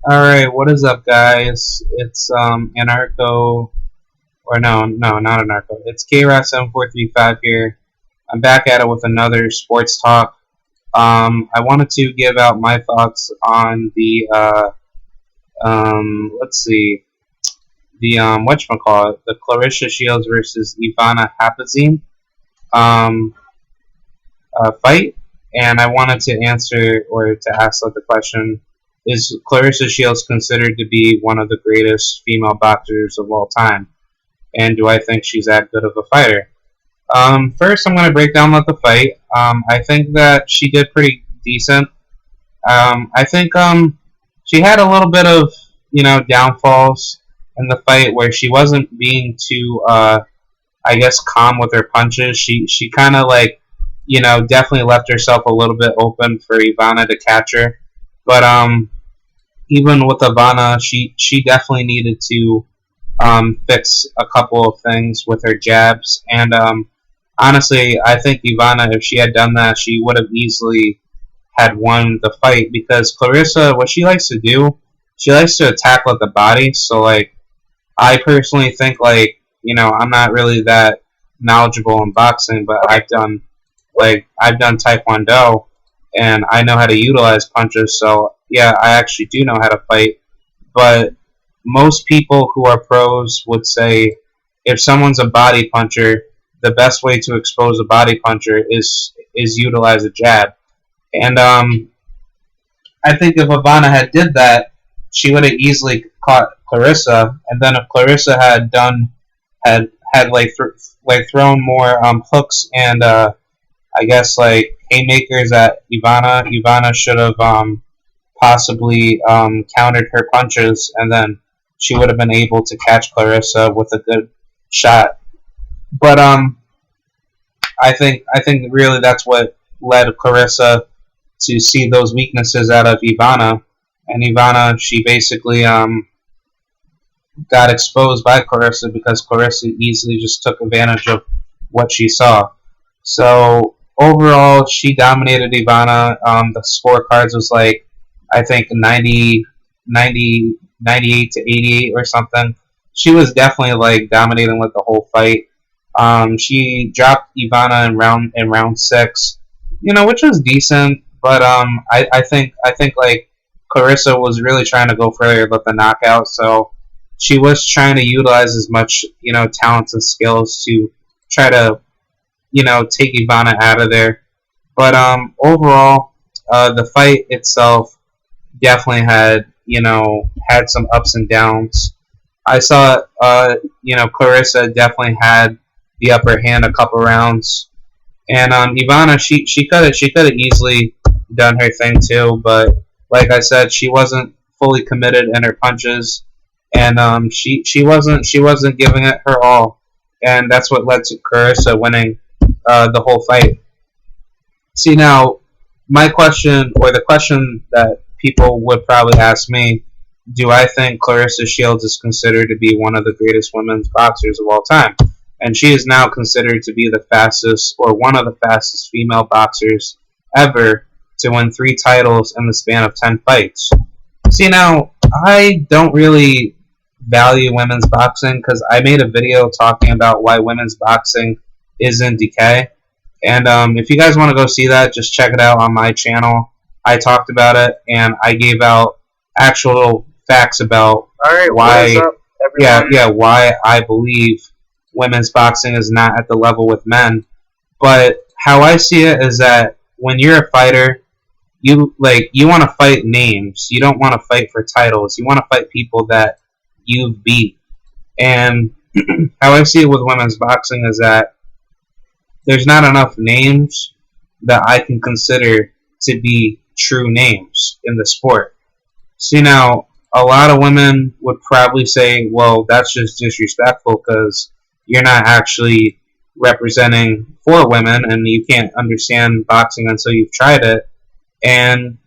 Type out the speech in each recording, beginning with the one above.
Alright, what is up, guys? It's Anarcho, or no, not Anarcho. It's Krod7435 here. I'm back at it with another sports talk. I wanted to give out my thoughts on the let's see, the whatchamacallit, the Claressa Shields versus Ivana Habazin um fight, and I wanted to answer or to ask the question: is Claressa Shields considered to be one of the greatest female boxers of all time? And do I think she's that good of a fighter? First, I'm going to break down the fight. I think that she did pretty decent. I think she had a little bit of downfalls in the fight where she wasn't being too I guess calm with her punches. She kind of definitely left herself a little bit open for Ivana to catch her. But even with Ivana, she definitely needed to fix a couple of things with her jabs. And honestly, I think Ivana, if she had done that, she would have easily had won the fight, because Claressa, what she likes to do, she likes to attack with the body. So I personally think I'm not really that knowledgeable in boxing, but I've done Taekwondo, and I know how to utilize punches. So yeah, I actually do know how to fight. But most people who are pros would say if someone's a body puncher, the best way to expose a body puncher is utilize a jab. And I think if Ivana had did that, she would have easily caught Claressa. And then if Claressa had done had thrown more hooks and I guess haymakers at Ivana, Ivana should have possibly countered her punches, and then she would have been able to catch Claressa with a good shot. But I think really that's what led Claressa to see those weaknesses out of Ivana, and Ivana, she basically got exposed by Claressa because Claressa easily just took advantage of what she saw. So overall, she dominated Ivana. The scorecards was I think 98 to 88 or something. She was definitely dominating the whole fight. She dropped Ivana in round 6, which was decent. But I think Claressa was really trying to go for the knockout, so she was trying to utilize as much talents and skills to try to take Ivana out of there. But overall, the fight itself definitely had some ups and downs. I saw Claressa definitely had the upper hand a couple rounds, and Ivana, she could have easily done her thing too, but like I said, she wasn't fully committed in her punches, and she wasn't giving it her all, and that's what led to Claressa winning the whole fight. See, now, my question, or the question that people would probably ask me: do I think Claressa Shields is considered to be one of the greatest women's boxers of all time? And she is now considered to be the fastest, or one of the fastest female boxers ever to win 3 titles in the span of 10 fights. See, now, I don't really value women's boxing because I made a video talking about why women's boxing is in decay. And if you guys want to go see that, just check it out on my channel. I talked about it, and I gave out actual facts about why, why I believe women's boxing is not at the level with men. But how I see it is that when you're a fighter, you want to fight names. You don't want to fight for titles. You want to fight people that you beat. And how I see it with women's boxing is that there's not enough names that I can consider to be true names in the sport. See, now, a lot of women would probably say, well, that's just disrespectful because you're not actually representing for women and you can't understand boxing until you've tried it. And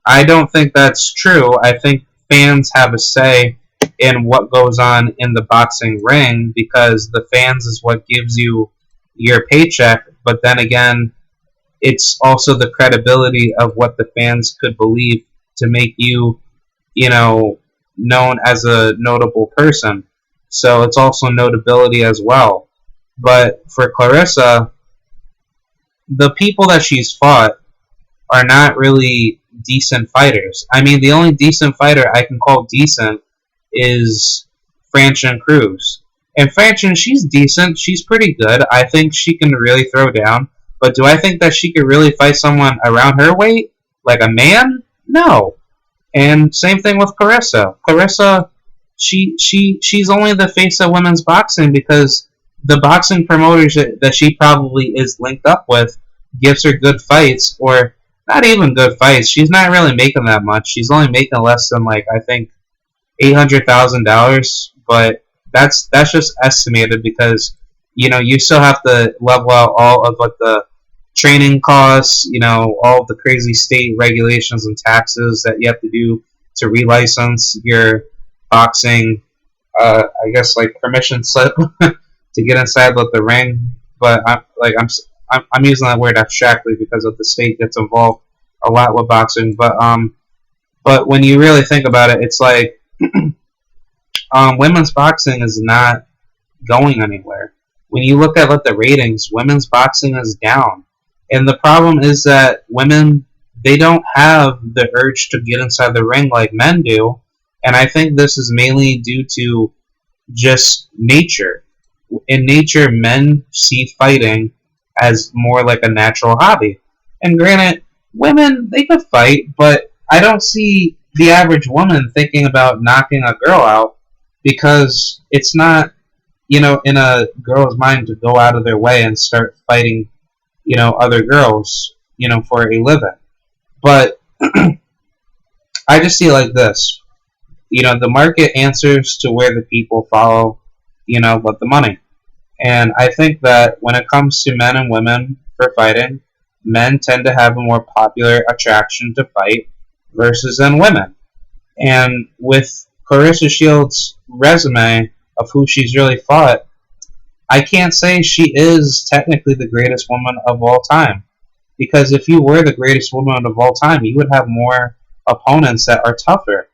I don't think that's true. I think fans have a say in what goes on in the boxing ring because the fans is what gives you your paycheck, but then again, it's also the credibility of what the fans could believe to make you you know, known as a notable person. So it's also notability as well. But for Claressa, the people that she's fought are not really decent fighters. I mean, the only decent fighter I can call decent is Franchin Cruz. And Franchin, she's decent. She's pretty good. I think she can really throw down. But do I think that she could really fight someone around her weight? Like a man? No. And same thing with Claressa. Claressa, she's only the face of women's boxing because the boxing promoters that she probably is linked up with gives her good fights, or not even good fights. She's not really making that much. She's only making less than, like, I think $800,000, but that's just estimated because you still have to level out all of like the training costs, all of the crazy state regulations and taxes that you have to do to relicense your boxing. I guess like permission slip to get inside the ring, but I'm using that word abstractly because of the state gets involved a lot with boxing. But when you really think about it, it's like women's boxing is not going anywhere. When you look at the ratings, women's boxing is down. And the problem is that women, they don't have the urge to get inside the ring like men do. And I think this is mainly due to just nature. In nature, men see fighting as more like a natural hobby. And granted, women, they could fight, but I don't see the average woman thinking about knocking a girl out because it's not, in a girl's mind to go out of their way and start fighting, other girls, for a living. But I just see it like this. The market answers to where the people follow, but the money. And I think that when it comes to men and women for fighting, men tend to have a more popular attraction to fight versus than women. And with Claressa Shields' resume of who she's really fought, I can't say she is technically the greatest woman of all time. Because if you were the greatest woman of all time, you would have more opponents that are tougher.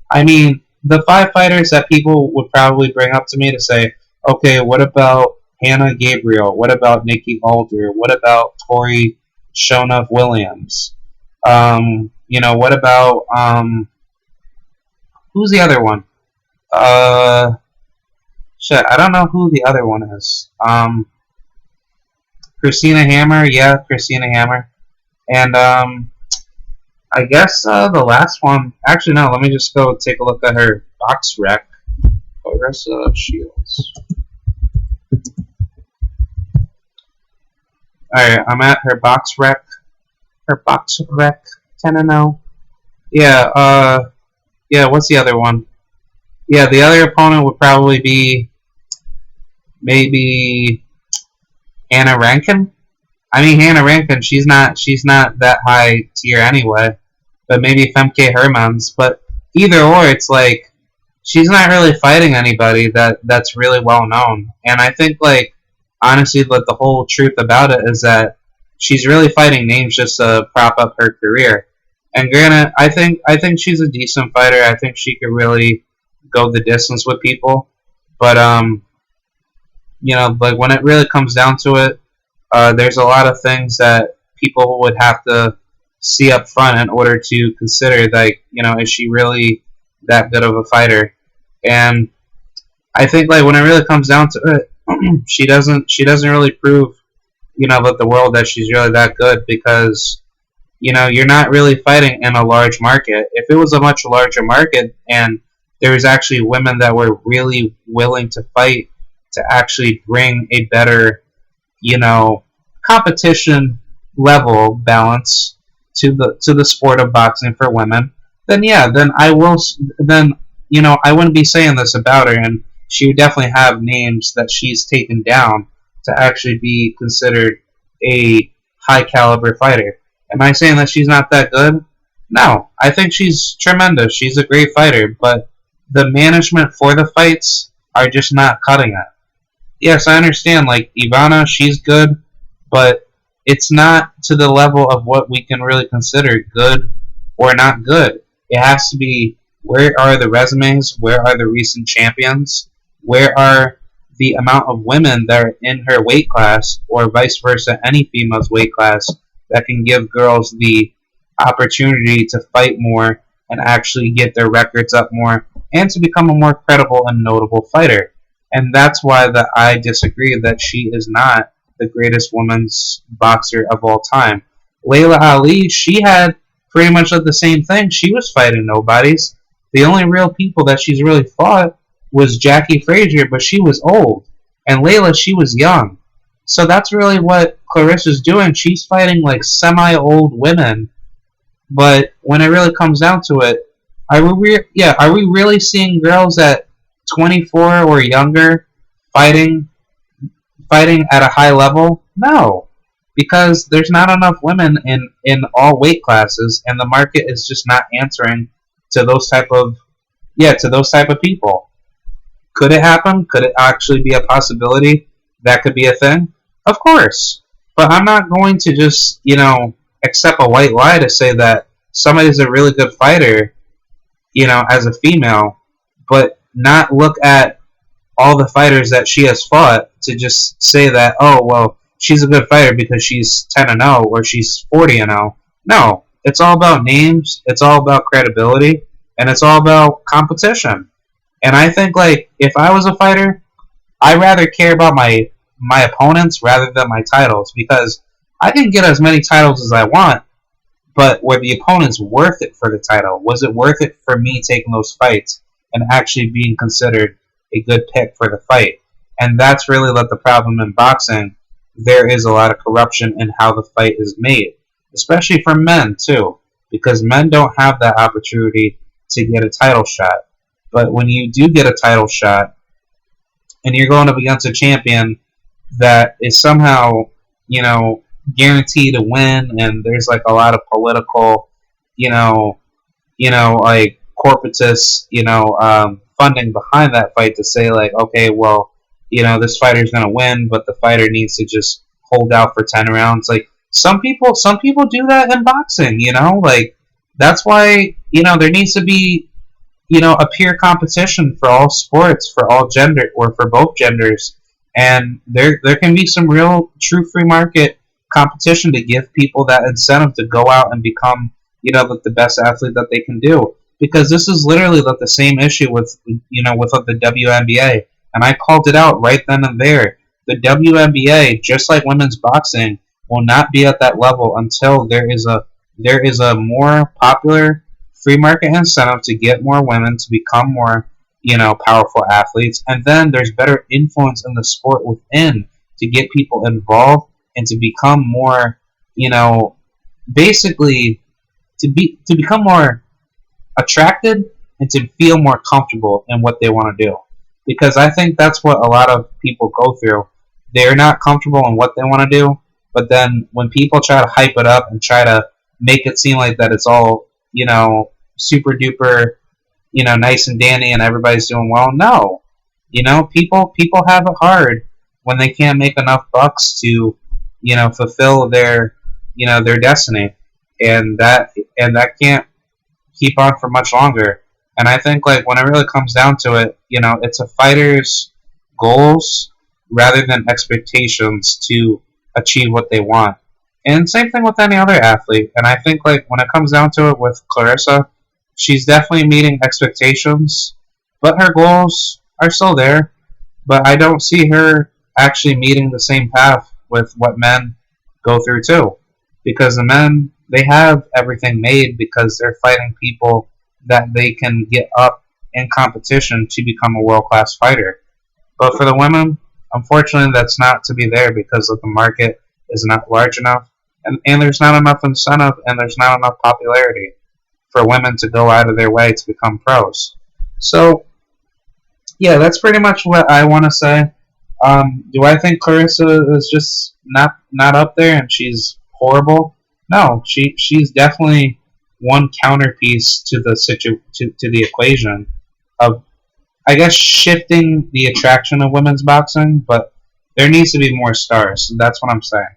I mean, the 5 fighters that people would probably bring up to me to say, okay, what about Hannah Gabriel? What about Nikki Alder? What about Tori Shonov Williams? What about, who's the other one? Shit, I don't know who the other one is. Christina Hammer, yeah, Christina Hammer. And, I guess, the last one, actually, no, let me just go take a look at her box rec. Claressa Shields. Alright, I'm at her box rec. Her box rec, 10-0. Yeah, what's the other one? Yeah, the other opponent would probably be maybe Anna Rankin. I mean, Hannah Rankin, she's not that high tier anyway. But maybe Femke Hermans. But either or, it's like she's not really fighting anybody that's really well known. And I think, honestly, the whole truth about it is that she's really fighting names just to prop up her career. And granted, I think she's a decent fighter. I think she could really go the distance with people. But when it really comes down to it, there's a lot of things that people would have to see up front in order to consider, is she really that good of a fighter? And I think when it really comes down to it, she doesn't really prove, with the world that she's really that good because, you're not really fighting in a large market. If it was a much larger market and there was actually women that were really willing to fight to actually bring a better, competition level balance to the sport of boxing for women, then I wouldn't be saying this about her, and she would definitely have names that she's taken down to actually be considered a high caliber fighter. Am I saying that she's not that good? No, I think she's tremendous. She's a great fighter, but the management for the fights are just not cutting it. Yes, I understand, Ivana, she's good, but it's not to the level of what we can really consider good or not good. It has to be Where are the resumes? Where are the recent champions? Where are the amount of women that are in her weight class, or vice versa, any female's weight class, that can give girls the opportunity to fight more and actually get their records up more and to become a more credible and notable fighter? And that's why that I disagree that she is not the greatest women's boxer of all time. Layla Ali, she had pretty much the same thing. She was fighting nobodies. The only real people that she's really fought was Jackie Frazier, but she was old. And Layla, she was young. So that's really what Claressa's doing. She's fighting like semi-old women. But when it really comes down to it, are we really seeing girls at 24 or younger fighting at a high level? No, because there's not enough women in all weight classes, and the market is just not answering to those type of people. Could it happen? Could it actually be a possibility that could be a thing? Of course, but I'm not going to just accept a white lie to say that somebody's a really good fighter, as a female, but not look at all the fighters that she has fought to just say that, oh, well, she's a good fighter because she's 10-0 or she's 40-0. No, it's all about names, it's all about credibility, and it's all about competition. And I think, like, if I was a fighter, I'd rather care about my opponents rather than my titles, because I can get as many titles as I want, but were the opponents worth it for the title? Was it worth it for me taking those fights and actually being considered a good pick for the fight? And that's really the problem in boxing. There is a lot of corruption in how the fight is made, especially for men too, because men don't have that opportunity to get a title shot. But when you do get a title shot and you're going up against a champion that is somehow, guaranteed to win, and there's like a lot of political, like corporatist, funding behind that fight to say like, okay, well, this fighter's gonna win, but the fighter needs to just hold out for 10 rounds. Like some people do that in boxing, like that's why there needs to be a peer competition for all sports, for all gender, or for both genders, and there can be some real true free market competition to give people that incentive to go out and become the best athlete that they can do. Because this is literally the same issue with with the WNBA, and I called it out right then and there. The WNBA, just like women's boxing, will not be at that level until there is a more popular free market incentive to get more women to become more powerful athletes, and then there's better influence in the sport within to get people involved and to become more basically to become more attracted and to feel more comfortable in what they want to do. Because I think that's what a lot of people go through. They're not comfortable in what they want to do, but then when people try to hype it up and try to make it seem like that it's all super duper nice and dandy and everybody's doing well, no. People have it hard when they can't make enough bucks to fulfill their their destiny, and that can't keep on for much longer. And I think like when it really comes down to it, it's a fighter's goals rather than expectations to achieve what they want. And same thing with any other athlete. And I think like when it comes down to it with Claressa, she's definitely meeting expectations, but her goals are still there. But I don't see her actually meeting the same path with what men go through too. Because the men, they have everything made because they're fighting people that they can get up in competition to become a world-class fighter. But for the women, unfortunately, that's not to be there because of the market is not large enough, and there's not enough incentive, and there's not enough popularity for women to go out of their way to become pros. So, yeah, that's pretty much what I want to say. Do I think Claressa is just not up there and she's horrible? No, she's definitely one counterpiece to the to the equation of, I guess, shifting the attraction of women's boxing. But there needs to be more stars. That's what I'm saying.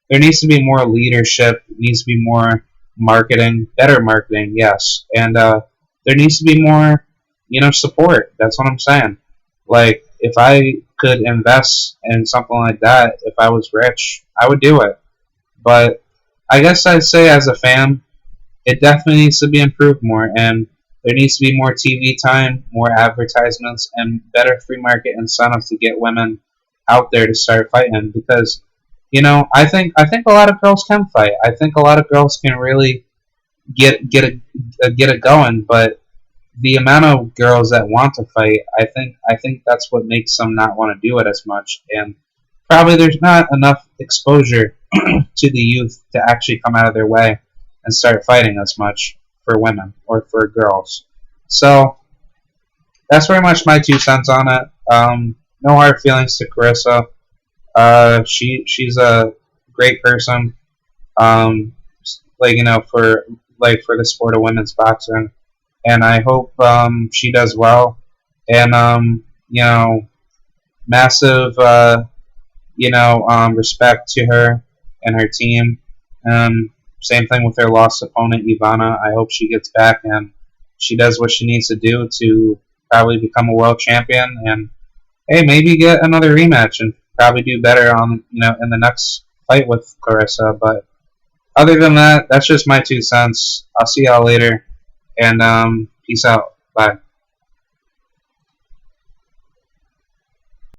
There needs to be more leadership. There needs to be more marketing, better marketing, yes. And there needs to be more, support. That's what I'm saying. Like, if I could invest in something like that, if I was rich, I would do it. But I guess I'd say as a fan, it definitely needs to be improved more, and there needs to be more TV time, more advertisements, and better free market incentives to get women out there to start fighting. Because, I think a lot of girls can fight. I think a lot of girls can really get it going, but the amount of girls that want to fight, I think that's what makes them not want to do it as much, and probably there's not enough exposure to the youth to actually come out of their way and start fighting as much for women or for girls. So that's very much my 2 cents on it. No hard feelings to Claressa. She's a great person. Um, for the sport of women's boxing, and I hope she does well. And massive respect to her and her team. Same thing with her lost opponent Ivana. I hope she gets back and she does what she needs to do to probably become a world champion and hey, maybe get another rematch and probably do better on in the next fight with Claressa. But other than that, that's just my 2 cents. I'll see y'all later and peace out. Bye.